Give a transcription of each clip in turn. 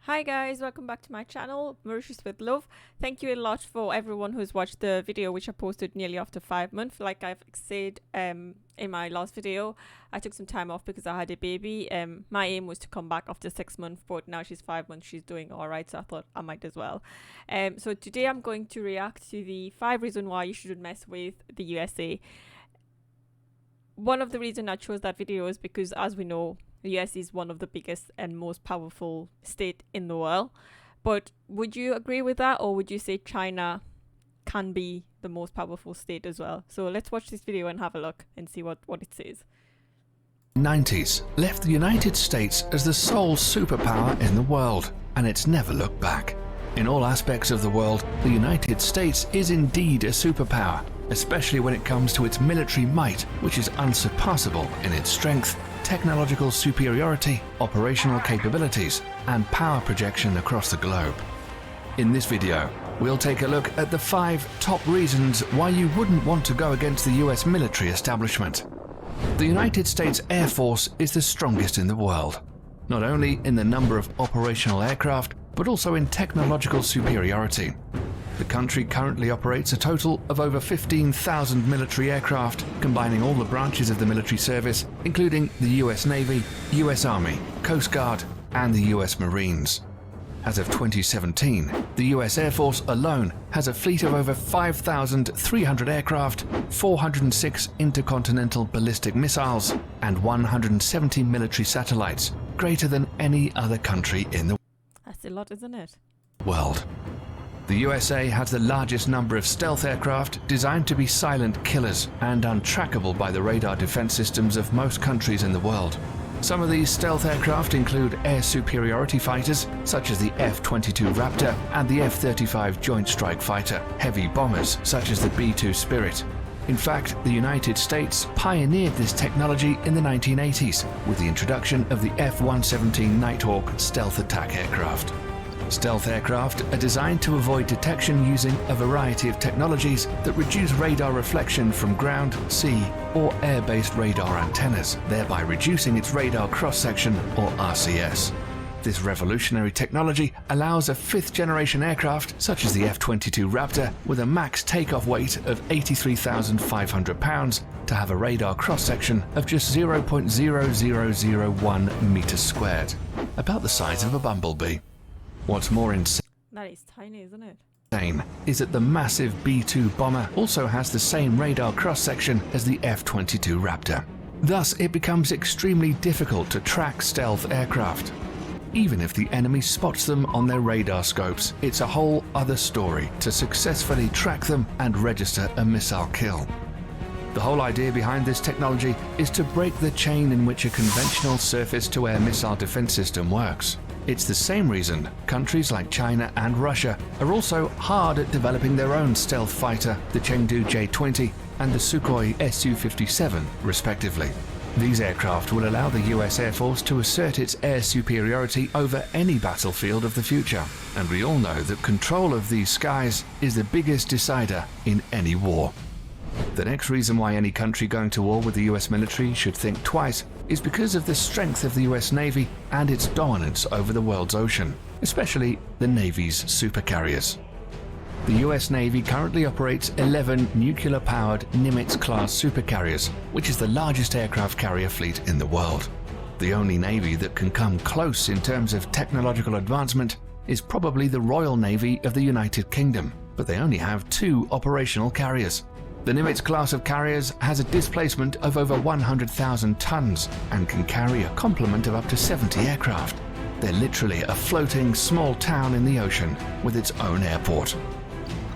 Hi guys, welcome back to my channel, Mauritius with Love. Thank you a lot for everyone who's watched the video which I posted nearly after 5 months. Like I've said in my last video, I took some time off because I had a baby. My aim was to come back after 6 months, but now she's 5 months, she's doing alright, so I thought I might as well. So today I'm going to react to the 5 reasons why you shouldn't mess with the USA. One of the reasons I chose that video is because, as we know, the US is one of the biggest and most powerful state in the world. But would you agree with that, or would you say China can be the most powerful state as well? So let's watch this video and have a look and see what it says. 90s left the United States as the sole superpower in the world, and it's never looked back. In all aspects of the world, the United States is indeed a superpower, especially when it comes to its military might, which is unsurpassable in its strength, technological superiority, operational capabilities, and power projection across the globe. In this video, we'll take a look at the 5 top reasons why you wouldn't want to go against the US military establishment. The United States Air Force is the strongest in the world, not only in the number of operational aircraft, but also in technological superiority. The country currently operates a total of over 15,000 military aircraft, combining all the branches of the military service, including the US Navy, US Army, Coast Guard, and the US Marines. As of 2017, the US Air Force alone has a fleet of over 5,300 aircraft, 406 intercontinental ballistic missiles, and 170 military satellites, greater than any other country in the That's a lot, isn't it? world. The USA has the largest number of stealth aircraft designed to be silent killers and untrackable by the radar defense systems of most countries in the world. Some of these stealth aircraft include air superiority fighters such as the F-22 Raptor and the F-35 Joint Strike Fighter, heavy bombers such as the B-2 Spirit. In fact, the United States pioneered this technology in the 1980s with the introduction of the F-117 Nighthawk stealth attack aircraft. Stealth aircraft are designed to avoid detection using a variety of technologies that reduce radar reflection from ground, sea, or air-based radar antennas, thereby reducing its radar cross-section, or RCS. This revolutionary technology allows a 5th-generation aircraft, such as the F-22 Raptor, with a max takeoff weight of 83,500 pounds, to have a radar cross-section of just 0.0001 meters squared, about the size of a bumblebee. What's more insane That is tiny, isn't it? is that the massive B-2 bomber also has the same radar cross-section as the F-22 Raptor. Thus, it becomes extremely difficult to track stealth aircraft. Even if the enemy spots them on their radar scopes, it's a whole other story to successfully track them and register a missile kill. The whole idea behind this technology is to break the chain in which a conventional surface-to-air missile defense system works. It's the same reason countries like China and Russia are also hard at developing their own stealth fighter, the Chengdu J-20 and the Sukhoi Su-57, respectively. These aircraft will allow the US Air Force to assert its air superiority over any battlefield of the future, and we all know that control of these skies is the biggest decider in any war. The next reason why any country going to war with the US military should think twice is because of the strength of the US Navy and its dominance over the world's ocean, especially the Navy's supercarriers. The US Navy currently operates 11 nuclear-powered Nimitz-class supercarriers, which is the largest aircraft carrier fleet in the world. The only navy that can come close in terms of technological advancement is probably the Royal Navy of the United Kingdom, but they only have 2 operational carriers. The Nimitz class of carriers has a displacement of over 100,000 tons and can carry a complement of up to 70 aircraft. They're literally a floating small town in the ocean with its own airport.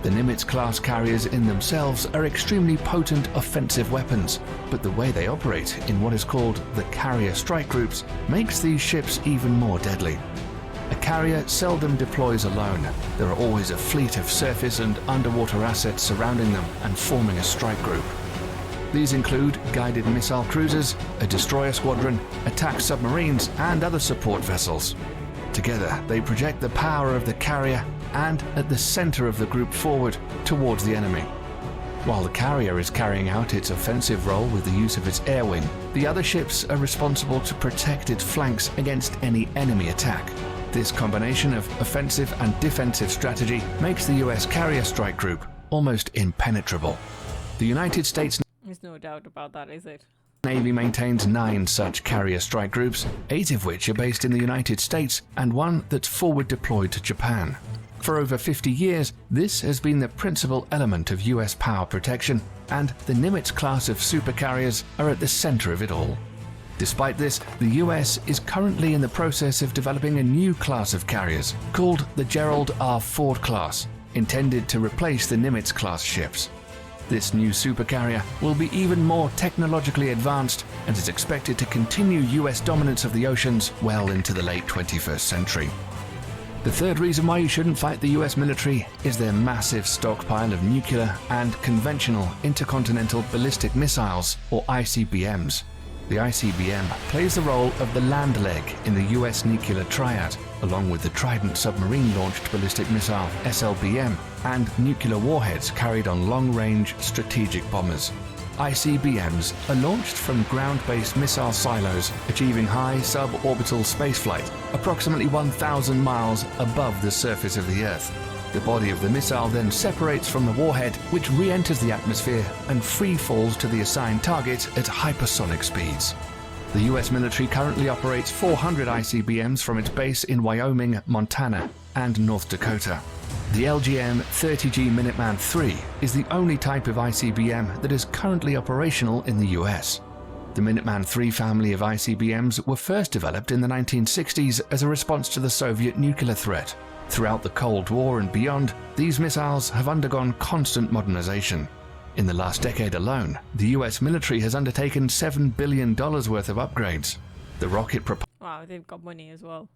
The Nimitz class carriers in themselves are extremely potent offensive weapons, but the way they operate in what is called the carrier strike groups makes these ships even more deadly. A carrier seldom deploys alone. There are always a fleet of surface and underwater assets surrounding them and forming a strike group. These include guided missile cruisers, a destroyer squadron, attack submarines, and other support vessels. Together, they project the power of the carrier and at the center of the group forward towards the enemy. While the carrier is carrying out its offensive role with the use of its air wing, the other ships are responsible to protect its flanks against any enemy attack. This combination of offensive and defensive strategy makes the US carrier strike group almost impenetrable. The United States There's no doubt about that, is it? Navy maintains 9 such carrier strike groups, 8 of which are based in the United States and 1 that's forward deployed to Japan. For over 50 years, this has been the principal element of US power protection, and the Nimitz class of supercarriers are at the center of it all. Despite this, the US is currently in the process of developing a new class of carriers called the Gerald R. Ford class, intended to replace the Nimitz class ships. This new supercarrier will be even more technologically advanced and is expected to continue US dominance of the oceans well into the late 21st century. The third reason why you shouldn't fight the US military is their massive stockpile of nuclear and conventional intercontinental ballistic missiles, or ICBMs. The ICBM plays the role of the land leg in the US nuclear triad, along with the Trident submarine-launched ballistic missile SLBM and nuclear warheads carried on long-range strategic bombers. ICBMs are launched from ground-based missile silos, achieving high suborbital spaceflight, approximately 1,000 miles above the surface of the Earth. The body of the missile then separates from the warhead, which re-enters the atmosphere and free falls to the assigned target at hypersonic speeds. The US military currently operates 400 ICBMs from its base in Wyoming, Montana, and North Dakota. The LGM-30G Minuteman III is the only type of ICBM that is currently operational in the US. The Minuteman III family of ICBMs were first developed in the 1960s as a response to the Soviet nuclear threat. Throughout the Cold War and beyond, these missiles have undergone constant modernization. In the last decade alone, the US military has undertaken $7 billion worth of upgrades. The rocket Wow, they've got money as well.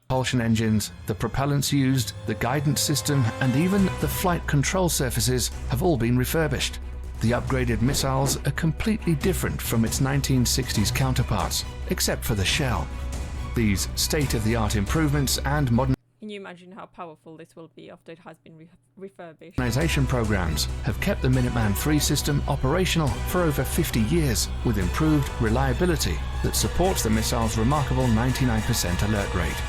propulsion engines, the propellants used, the guidance system, and even the flight control surfaces have all been refurbished. The upgraded missiles are completely different from its 1960s counterparts, except for the shell. These state-of-the-art improvements and Can you imagine how powerful this will be after it has been refurbished? modernization programs have kept the Minuteman III system operational for over 50 years with improved reliability that supports the missile's remarkable 99% alert rate.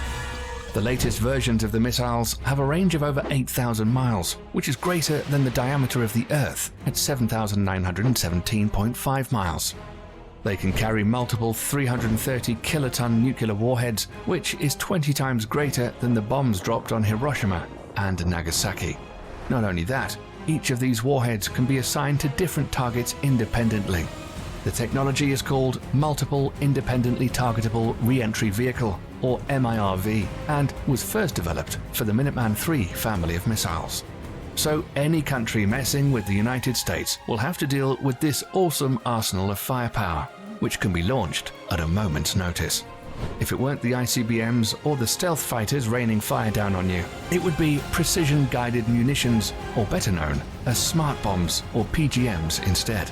The latest versions of the missiles have a range of over 8,000 miles, which is greater than the diameter of the Earth at 7,917.5 miles. They can carry multiple 330 kiloton nuclear warheads, which is 20 times greater than the bombs dropped on Hiroshima and Nagasaki. Not only that, each of these warheads can be assigned to different targets independently. The technology is called Multiple Independently Targetable Re-Entry Vehicle, or MIRV, and was first developed for the Minuteman III family of missiles. So any country messing with the United States will have to deal with this awesome arsenal of firepower, which can be launched at a moment's notice. If it weren't the ICBMs or the stealth fighters raining fire down on you, it would be precision-guided munitions, or better known as smart bombs or PGMs instead.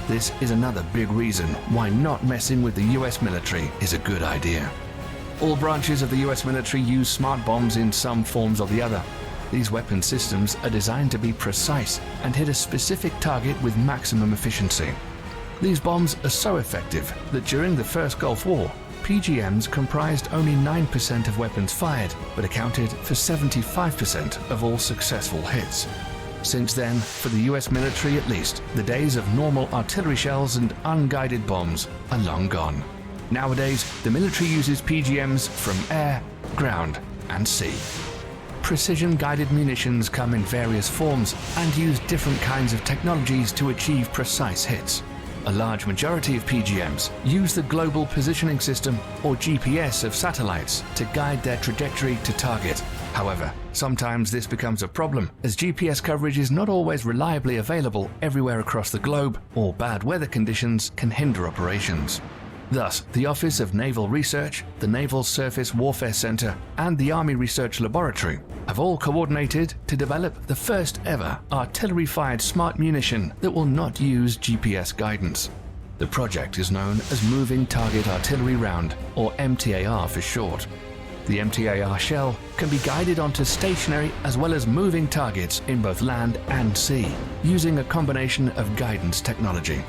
This is another big reason why not messing with the US military is a good idea. All branches of the US military use smart bombs in some forms or the other. These weapon systems are designed to be precise and hit a specific target with maximum efficiency. These bombs are so effective that during the First Gulf War, PGMs comprised only 9% of weapons fired, but accounted for 75% of all successful hits. Since then, for the US military at least, the days of normal artillery shells and unguided bombs are long gone. Nowadays, the military uses PGMs from air, ground, and sea. Precision-guided munitions come in various forms and use different kinds of technologies to achieve precise hits. A large majority of PGMs use the Global Positioning System, or GPS, of satellites to guide their trajectory to target. However, sometimes this becomes a problem, as GPS coverage is not always reliably available everywhere across the globe, or bad weather conditions can hinder operations. Thus, the Office of Naval Research, the Naval Surface Warfare Center, and the Army Research Laboratory have all coordinated to develop the first ever artillery-fired smart munition that will not use GPS guidance. The project is known as Moving Target Artillery Round, or MTAR for short. The MTAR shell can be guided onto stationary as well as moving targets in both land and sea, using a combination of guidance technology.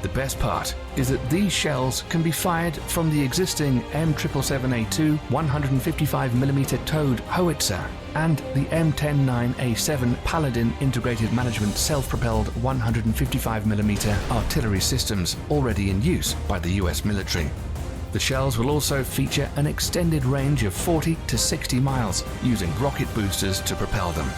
The best part is that these shells can be fired from the existing M777A2 155mm towed howitzer and the M109A7 Paladin integrated management self-propelled 155mm artillery systems already in use by the US military. The shells will also feature an extended range of 40 to 60 miles using rocket boosters to propel them.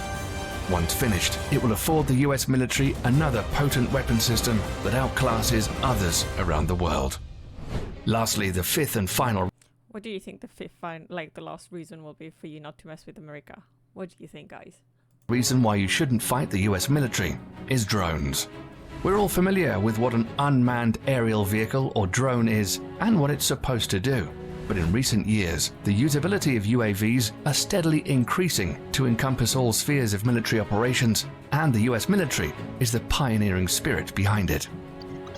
Once finished, it will afford the US military another potent weapon system that outclasses others around the world. Lastly, the fifth and final. What do you think the last reason will be for you not to mess with America? What do you think, guys? Reason why you shouldn't fight the US military is drones. We're all familiar with what an unmanned aerial vehicle or drone is and what it's supposed to do. But in recent years, the usability of UAVs are steadily increasing to encompass all spheres of military operations, and the US military is the pioneering spirit behind it.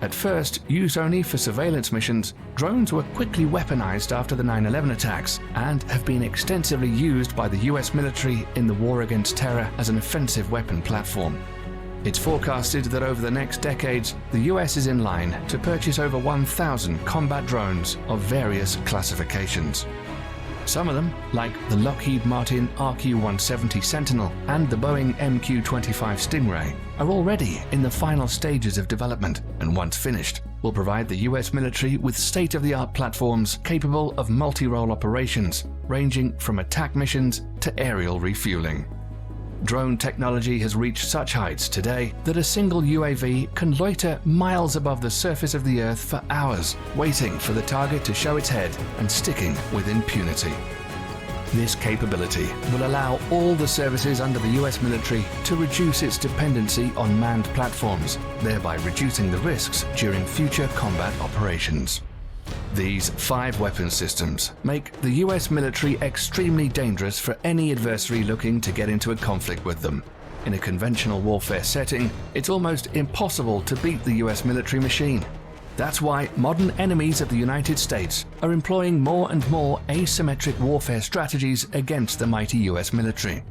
At first, used only for surveillance missions, drones were quickly weaponized after the 9/11 attacks and have been extensively used by the US military in the war against terror as an offensive weapon platform. It's forecasted that over the next decades, the US is in line to purchase over 1,000 combat drones of various classifications. Some of them, like the Lockheed Martin RQ-170 Sentinel and the Boeing MQ-25 Stingray, are already in the final stages of development, and once finished, will provide the US military with state-of-the-art platforms capable of multi-role operations, ranging from attack missions to aerial refueling. Drone technology has reached such heights today that a single UAV can loiter miles above the surface of the Earth for hours, waiting for the target to show its head and sticking with impunity. This capability will allow all the services under the US military to reduce its dependency on manned platforms, thereby reducing the risks during future combat operations. These 5 weapon systems make the US military extremely dangerous for any adversary looking to get into a conflict with them. In a conventional warfare setting, it's almost impossible to beat the US military machine. That's why modern enemies of the United States are employing more and more asymmetric warfare strategies against the mighty US military.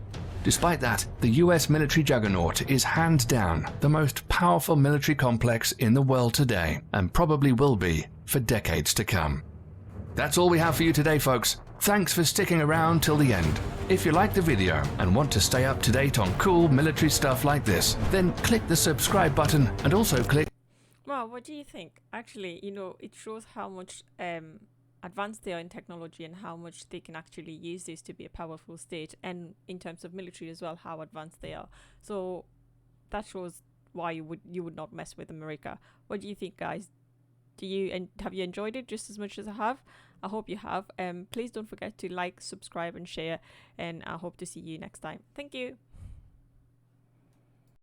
Despite that, the US military juggernaut is hands down the most powerful military complex in the world today, and probably will be for decades to come. That's all we have for you today, folks. Thanks for sticking around till the end. If you liked the video and want to stay up to date on cool military stuff like this, then click the subscribe button and also click. Well, what do you think? Actually, it shows how much advanced they are in technology and how much they can actually use this to be a powerful state, and in terms of military as well, how advanced they are. So that shows why you would not mess with America. What do you think, guys? Have you enjoyed it just as much as I have? I hope you have. Please don't forget to like, subscribe and share, and I hope to see you next time. Thank you.